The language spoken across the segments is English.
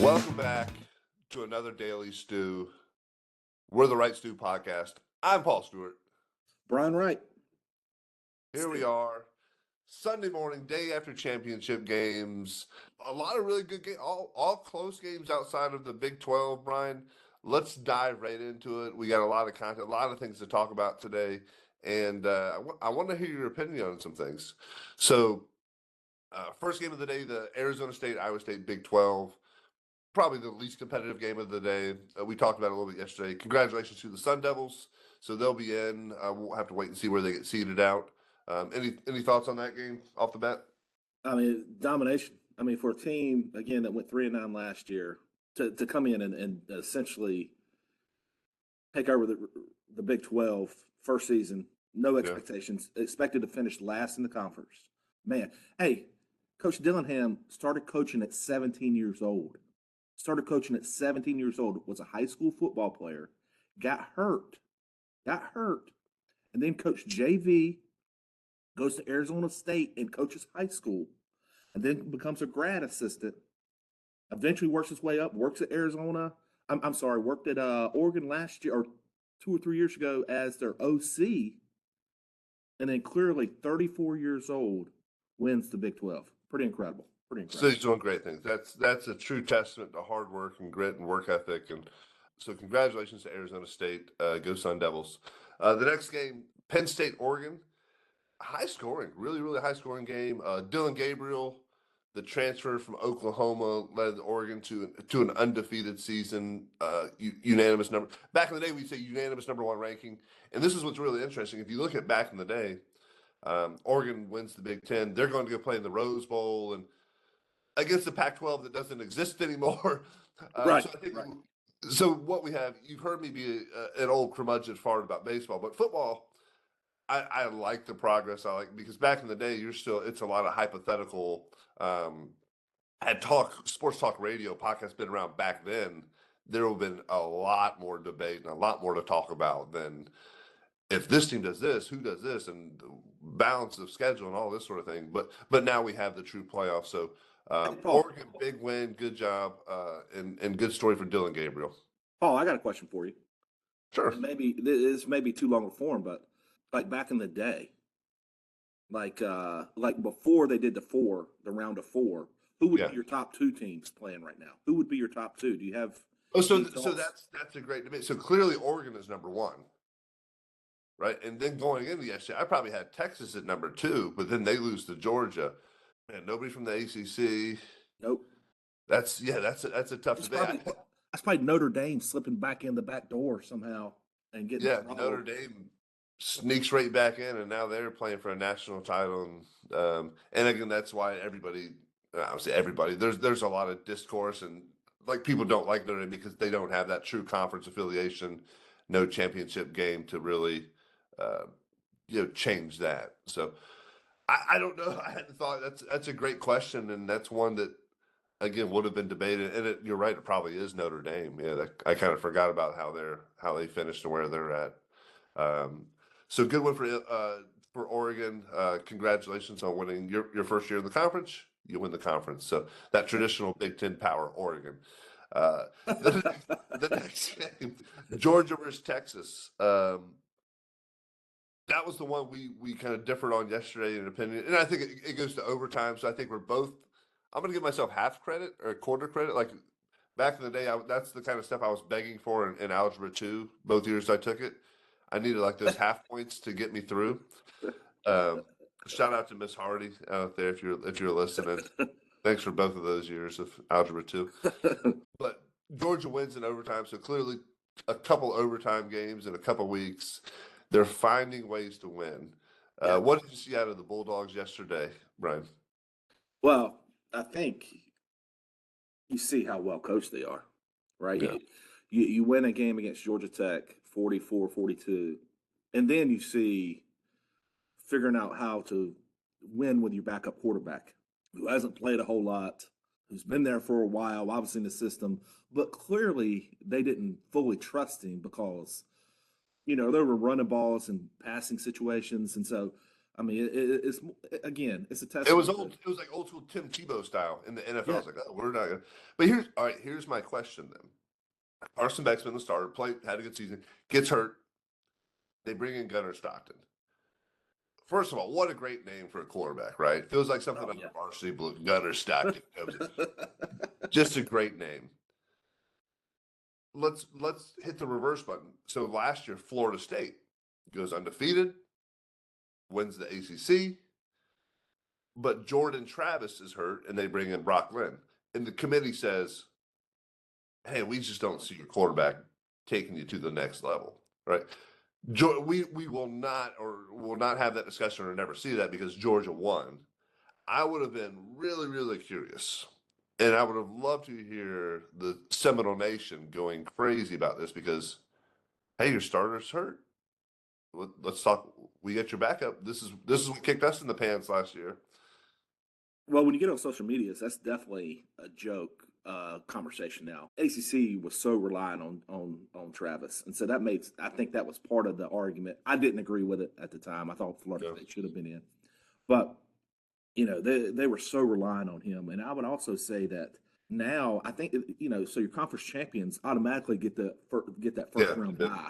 Welcome back to another Daily Stew. We're the Right Stew podcast. I'm Paul Stewart. Brian Wright. Here we are, Sunday morning, day after championship games. A lot of really good games, all close games outside of the Big 12, Brian. Let's dive right into it. We got a lot of content, a lot of things to talk about today. And I want to hear your opinion on some things. So, first game of the day, the Arizona State, Iowa State Big 12. Probably the least competitive game of the day. We talked about it a little bit yesterday. Congratulations to the Sun Devils. So they'll be in. We'll have to wait and see where they get seeded out. Any thoughts on that game off the bat? I mean, domination. I mean, for a team, again, that went 3-9 last year, to come in and essentially take over the Big 12 first season, no expectations, expected to finish last in the conference. Man, hey, Coach Dillingham started coaching at 17 years old. Was a high school football player, got hurt, and then coached JV, goes to Arizona State and coaches high school, and then becomes a grad assistant. Eventually works his way up, works at Arizona. Worked at Oregon last year or 2 or 3 years ago as their OC. And then clearly 34 years old wins the Big 12. Pretty incredible. So he's doing great things. That's a true testament to hard work and grit and work ethic. And so congratulations to Arizona State. Go Sun Devils. The next game, Penn State, Oregon. High scoring, really, really high scoring game. Dylan Gabriel, the transfer from Oklahoma, led Oregon to an undefeated season. Unanimous number. Back in the day, we'd say unanimous number 1 ranking. And this is what's really interesting. If you look at back in the day, Oregon wins the Big Ten. They're going to go play in the Rose Bowl and against the Pac-12 that doesn't exist anymore. Right. So what we have, you've heard me be an old curmudgeon fart about baseball, but football, I like the progress. Because back in the day, it's a lot of hypothetical. Sports talk radio podcast been around back then, there would have been a lot more debate and a lot more to talk about than if this team does this, who does this, and balance of schedule and all this sort of thing. But now we have the true playoffs. So Oregon, big win, good job, and good story for Dylan Gabriel. Paul, I got a question for you. Sure. And maybe this may be too long a form, but like back in the day, like before they did the round of 4, who would be your top 2 teams playing right now? Who would be your top 2? Do you have? So that's a great debate. So clearly Oregon is number 1, right? And then going into yesterday, I probably had Texas at number 2, but then they lose to Georgia. Man, nobody from the ACC. Nope. That's a tough debate. That's probably Notre Dame slipping back in the back door somehow and getting. Yeah, Notre Dame sneaks right back in, and now they're playing for a national title. And again, that's why everybody, I would say everybody, there's a lot of discourse and like people don't like Notre Dame because they don't have that true conference affiliation, no championship game to really, change that. So I don't know. I hadn't thought that's a great question, and that's one that again would have been debated. And you're right, it probably is Notre Dame. Yeah, I kind of forgot about how they finished and where they're at. So good one for Oregon. Congratulations on winning your first year in the conference. You win the conference. So that traditional Big Ten power, Oregon. The next game, Georgia versus Texas. That was the one we kind of differed on yesterday in opinion. And I think it goes to overtime. So I think we're both, I'm going to give myself half credit or quarter credit. Like back in the day, that's the kind of stuff I was begging for in Algebra 2. Both years I took it. I needed like those half points to get me through. Shout out to Miss Hardy out there if you're listening. Thanks for both of those years of Algebra 2. But Georgia wins in overtime. So clearly a couple overtime games in a couple weeks. They're finding ways to win. What did you see out of the Bulldogs yesterday, Brian? Well, I think you see how well coached they are, right? Yeah. You win a game against Georgia Tech, 44-42, and then you see figuring out how to win with your backup quarterback who hasn't played a whole lot, who's been there for a while, obviously in the system, but clearly they didn't fully trust him because, they were running balls and passing situations. And so I mean, it's again, it's a It was testament to old. It was like old school Tim Tebow style in the NFL. I yeah. was like, oh, we're not gonna. But here's all right. Here's my question then. Carson Beck's been the starter, played, had a good season, gets hurt. They bring in Gunnar Stockton. First of all, what a great name for a quarterback, right? Feels like something Oh on yeah. the varsity blue. Gunnar Stockton comes in. Just a great name. Let's hit the reverse button. So last year, Florida State goes undefeated, wins the ACC, but Jordan Travis is hurt, and they bring in Brock Lynn, and the committee says, "Hey, we just don't see your quarterback taking you to the next level, right?" We will not have that discussion or never see that because Georgia won. I would have been really, really curious. And I would have loved to hear the Seminole Nation going crazy about this because, hey, your starter's hurt. Let's talk. We get your backup. This is what kicked us in the pants last year. Well, when you get on social media, that's definitely a joke conversation now. ACC was so reliant on Travis, and so that made I think that was part of the argument. I didn't agree with it at the time. I thought Florida Yeah. State should have been in, but they were so reliant on him. And I would also say that now I think so your conference champions automatically get get that first Yeah. round Yeah.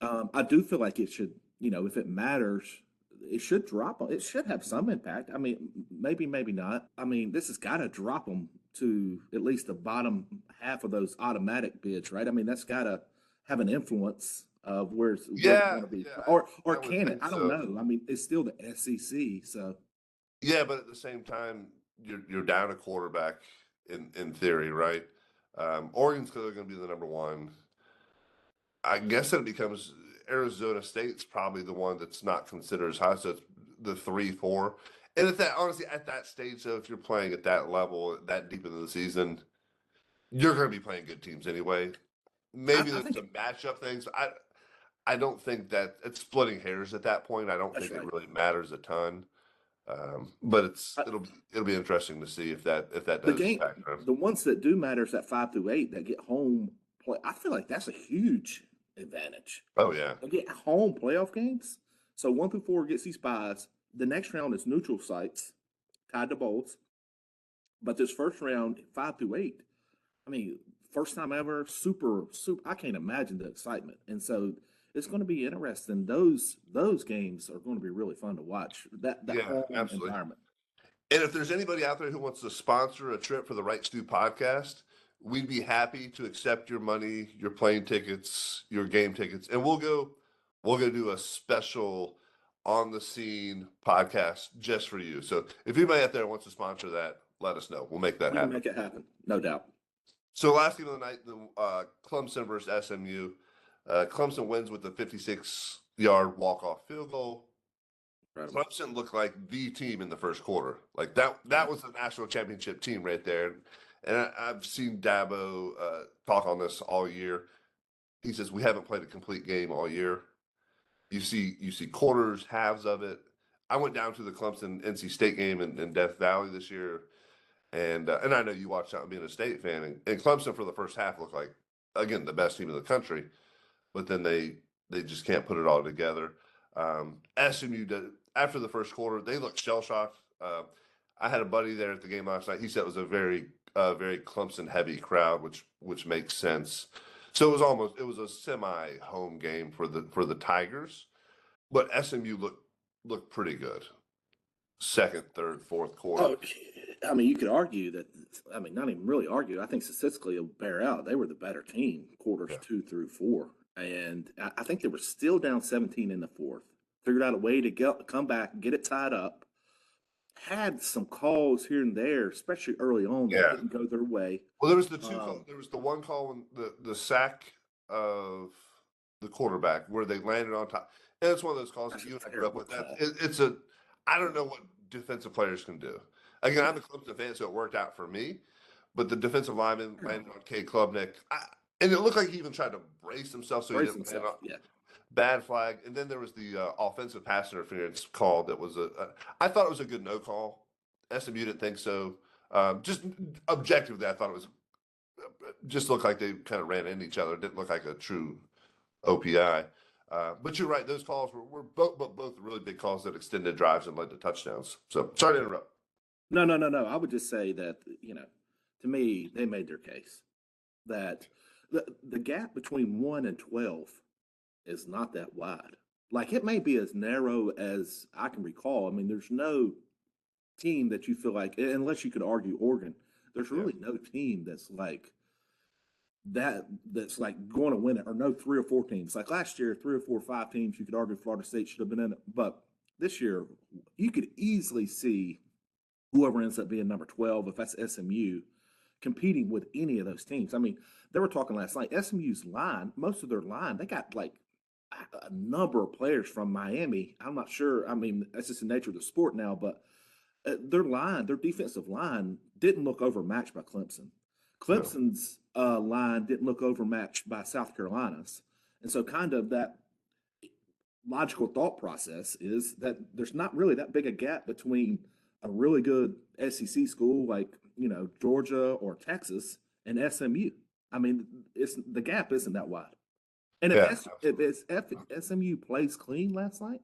bye. I do feel like it should, if it matters, it should drop. It should have some impact. I mean, maybe not. I mean, this has got to drop them to at least the bottom half of those automatic bids, right? I mean, that's got to have an influence of where they're Yeah. going to be, Yeah. or I would can it? think I don't so. know. I mean, it's still the SEC, so Yeah, but at the same time, you're down a quarterback in theory, right? Oregon's clearly going to be the number one. I guess it becomes Arizona State's probably the one that's not considered as high. So it's the 3-4. And at that, honestly, at that stage, though, if you're playing at that level, that deep into the season, you're going to be playing good teams anyway. Maybe I there's think some matchup things. I don't think that it's splitting hairs at that point. I don't that's think it right. really matters a ton. But I, it'll be interesting to see if that the does game, factor in. the ones that do matter is that 5 through 8 that get home play. I feel like that's a huge advantage. Oh yeah, They get home playoff games. So 1 through 4 gets these buys. The next round is neutral sites tied to bowls. But this first round, 5 through 8, I mean, first time ever, super. I can't imagine the excitement, and so it's going to be interesting. Those games are going to be really fun to watch. That yeah, home absolutely. environment. And if there's anybody out there who wants to sponsor a trip for the Right Stew podcast, we'd be happy to accept your money, your plane tickets, your game tickets, and we'll go do a special on the scene podcast just for you. So if anybody out there wants to sponsor that, let us know. We'll make that We can happen. make it happen, no doubt. So last game of the night, the Clemson versus SMU. Clemson wins with a 56-yard walk-off field goal. Incredible. Clemson looked like the team in the first quarter. Like that was the national championship team right there. And I've seen Dabo talk on this all year. He says we haven't played a complete game all year. You see quarters, halves of it. I went down to the Clemson NC State game in Death Valley this year, and I know you watched out being a State fan, and Clemson for the first half looked like again the best team in the country, but then they just can't put it all together. SMU did, after the first quarter, they looked shell shocked. I had a buddy there at the game last night. He said it was a very Clemson heavy crowd, which makes sense. So it was a semi home game for the Tigers, but SMU looked pretty good. Second, third, fourth quarter. Oh, I mean, you could argue that. I mean, not even really argue. I think statistically, it'll bear out. They were the better team, quarters Yeah. 2 through 4, and I think they were still down 17 in the fourth. Figured out a way to come back, get it tied up. Had some calls here and there, especially early on, that Yeah. didn't go their way. Well, there was the two. Um, There was the one call when the sack of the quarterback where they landed on top, and it's one of those calls that That's a you and I grew up terrible with. That call. it's a I don't know what defensive players can do. Again, I'm a Clemson fan, so it worked out for me. But the defensive lineman landed on K. Klubnik, and it looked like he even tried to brace himself so he brace didn't land himself. on Yeah, bad flag. And then there was the offensive pass interference call that was I thought it was a good no call. SMU didn't think so. Just objectively, I thought it was just looked like they kind of ran into each other. It didn't look like a true OPI. But you're right; those calls were both really big calls that extended drives and led to touchdowns. So sorry to interrupt. No. I would just say that, to me, they made their case that the gap between 1 and 12 is not that wide. Like, it may be as narrow as I can recall. I mean, there's no team that you feel like, unless you could argue Oregon, there's Yeah. really no team that's like going to win it, or no 3 or 4 teams. Like last year, 3 or 4 or 5 teams, you could argue Florida State should have been in it. But this year, you could easily see whoever ends up being number 12, if that's SMU, competing with any of those teams. I mean, they were talking last night, SMU's line, most of their line, they got like a number of players from Miami. I'm not sure. I mean, that's just the nature of the sport now, but their defensive line didn't look overmatched by Clemson. No. Clemson's line didn't look overmatched by South Carolina's. And so, kind of that logical thought process is that there's not really that big a gap between a really good SEC school like, Georgia or Texas and SMU. I mean, the gap isn't that wide. And Yeah, if SMU plays clean last night,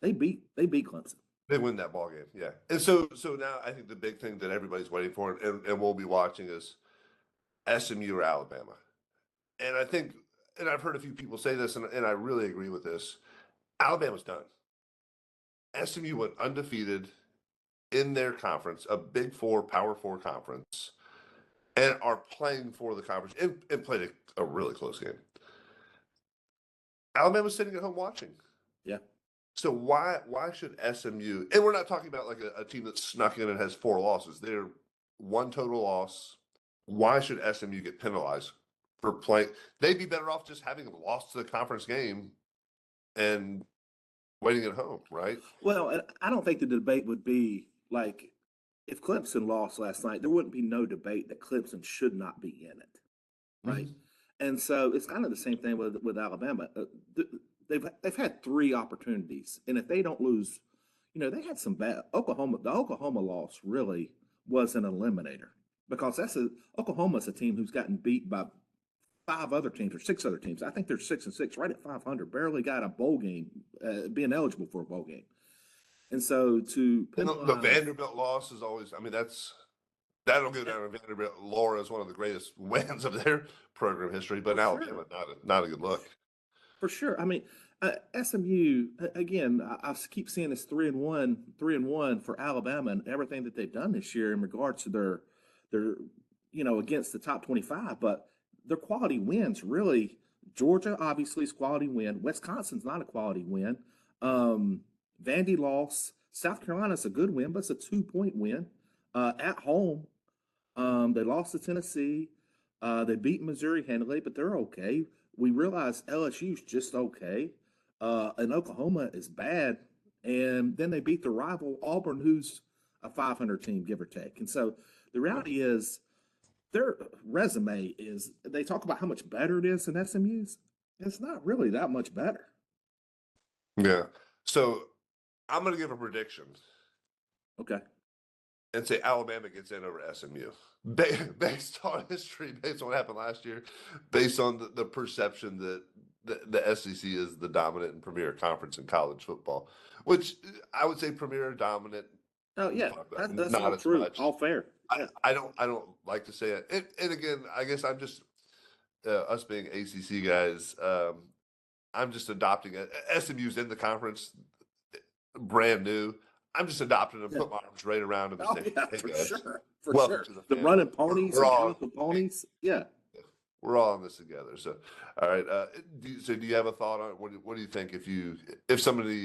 they beat Clemson. they win that ball game. Yeah, and so now I think the big thing that everybody's waiting for, and we'll be watching, is SMU or Alabama. And I think, and I've heard a few people say this, and I really agree with this. Alabama's done. SMU went undefeated in their conference, a Big Four, Power Four conference, and are playing for the conference and played a really close game. Alabama's sitting at home watching. Yeah. So why should SMU? And we're not talking about like a team that snuck in and has 4 losses. They're 1 total loss. Why should SMU get penalized for playing? They'd be better off just having lost the conference game and waiting at home, right? Well, and I don't think the debate would be like, if Clemson lost last night, there wouldn't be no debate that Clemson should not be in it, right? And so it's kind of the same thing with Alabama. They've had 3 opportunities, and if they don't lose, they had some bad Oklahoma. The Oklahoma loss really was an eliminator, because Oklahoma's a team who's gotten beat by 5 other teams or 6 other teams. I think they're 6-6, right at 500. Barely got a bowl game, being eligible for a bowl game. And so to And the penalize, Vanderbilt loss is always, I mean, that'll go down in Vanderbilt lore as one of the greatest wins of their program history, but For Alabama, sure. not a good look. For sure. I mean, SMU again. I keep seeing this 3-1, 3-1 for Alabama, and everything that they've done this year in regards to their against the top 25. But their quality wins really. Georgia obviously is quality win. Wisconsin's not a quality win. Vandy lost. South Carolina's a good win, but it's a 2-point win at home. They lost to Tennessee. They beat Missouri handily, but they're okay. We realize LSU's just okay. And Oklahoma is bad. And then they beat the rival Auburn, who's a 500 team, give or take. And so the reality is, their resume is, they talk about how much better it is than SMU's. It's not really that much better. Yeah. So I'm going to give a prediction Okay. and say Alabama gets in over SMU. Based on history, based on what happened last year, based on the perception that the SEC is the dominant and premier conference in college football, which I would say premier, dominant, Oh, yeah. That's not all as true. much. All fair. Yeah. I don't like to say it. And again, I guess I'm just us being ACC guys. I'm just adopting it. SMU's in the conference, brand new. I'm just adopting them, Yeah. put my arms right around them and Oh, say, yeah, "Hey for guys, sure. For welcome sure. to the The family. running ponies We're and all chemical ponies. Yeah. we're all in this together." So, all right. So, do you have a thought on what do you think if somebody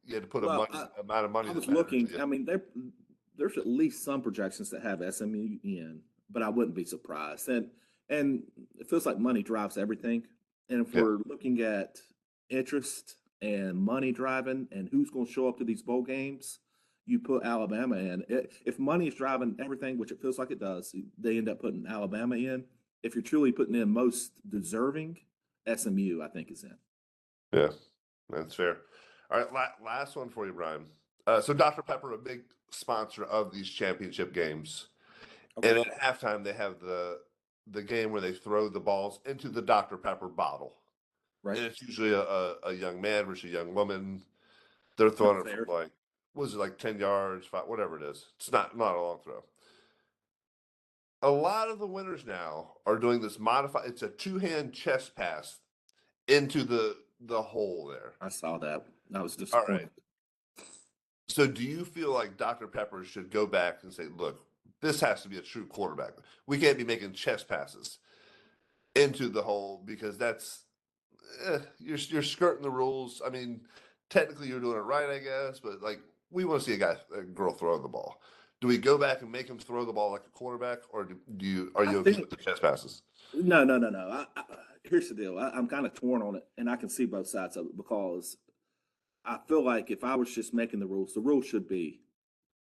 you had to put a Well, amount of money I that was mattered looking. to you? I mean, there's at least some projections that have SMU in, but I wouldn't be surprised. And it feels like money drives everything. And if Yeah. we're looking at interest and money driving and who's going to show up to these bowl games, you put Alabama in. If money is driving everything, which it feels like it does, they end up putting Alabama in. If you're truly putting in most deserving, SMU, I think, is in. Yeah, that's fair. All right, last one for you, Brian. So Dr. Pepper, a big sponsor of these championship games, and Okay. at halftime they have the game where they throw the balls into the Dr. Pepper bottle. Right. And it's usually a young man versus a young woman. They're throwing it Fair. from like, what is it, like 10 yards, whatever it is. It's not a long throw. A lot of the winners now are doing this modified, it's a two-hand chest pass into the hole there. I saw that. I was All disappointed. right. So do you feel like Dr. Pepper should go back and say, look, this has to be a true quarterback. We can't be making chest passes into the hole because that's you're skirting the rules. I mean, technically you're doing it right, I guess, but like we want to see a girl throw the ball. Do we go back and make him throw the ball like a quarterback, or are I you okay think with the chest passes? no. Here's the deal. I'm kind of torn on it, and I can see both sides of it because I feel like if I was just making the rules should be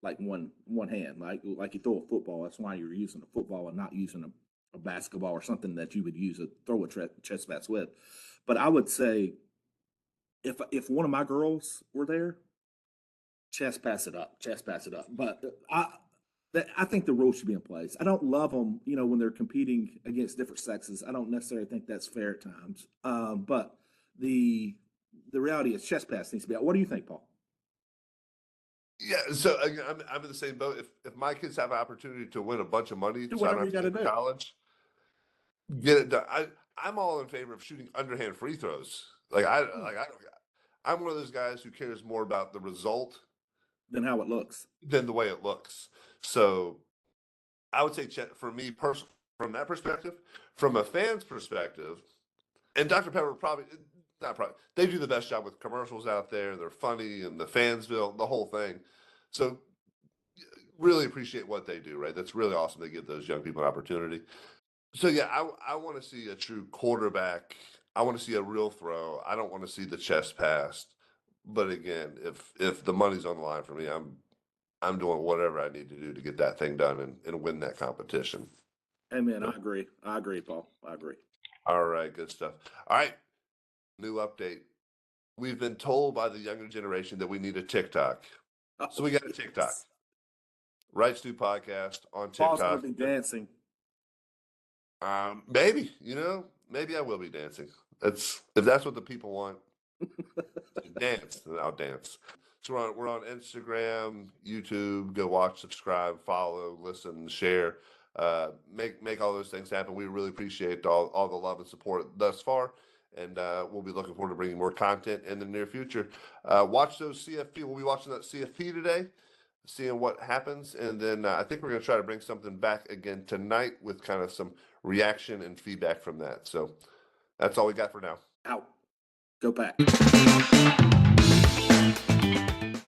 like one hand, like you throw a football. That's why you're using a football and not using a basketball or something that you would use a throw a chest pass with. But I would say if one of my girls were there, chest pass it up, chest pass it up. But I think the rules should be in place. I don't love them, when they're competing against different sexes. I don't necessarily think that's fair at times. But the reality is chest pass needs to be out. What do you think, Paul? Yeah, so I'm in the same boat. If my kids have an opportunity to win a bunch of money, Do so I whatever don't you have got to to go to do. college, get it done. I'm all in favor of shooting underhand free throws. I'm one of those guys who cares more about the result Than how it looks. than the way it looks. So I would say for me personally, from that perspective, from a fan's perspective, and Dr. Pepper probably not probably they do the best job with commercials out there. They're funny and the Fansville, the whole thing. So really appreciate what they do, right? That's really awesome. They give those young people an opportunity. So yeah, I want to see a true quarterback. I want to see a real throw. I don't want to see the chest passed. But again, if the money's on the line for me, I'm doing whatever I need to do to get that thing done and win that competition. Amen. I agree. Paul. I agree. All right, good stuff. All right, new update. We've been told by the younger generation that we need a TikTok. So we got a TikTok. Right Stu podcast on Paul's gonna TikTok. be dancing. Maybe, maybe I will be dancing. If that's what the people want, dance, then I'll dance. So we're on Instagram, YouTube. Go watch, subscribe, follow, listen, share. Make all those things happen. We really appreciate all the love and support thus far, and we'll be looking forward to bringing more content in the near future. Watch those CFP. We'll be watching that CFP today, seeing what happens, and then I think we're going to try to bring something back again tonight with kind of some reaction and feedback from that. So that's all we got for now. Out. Go back.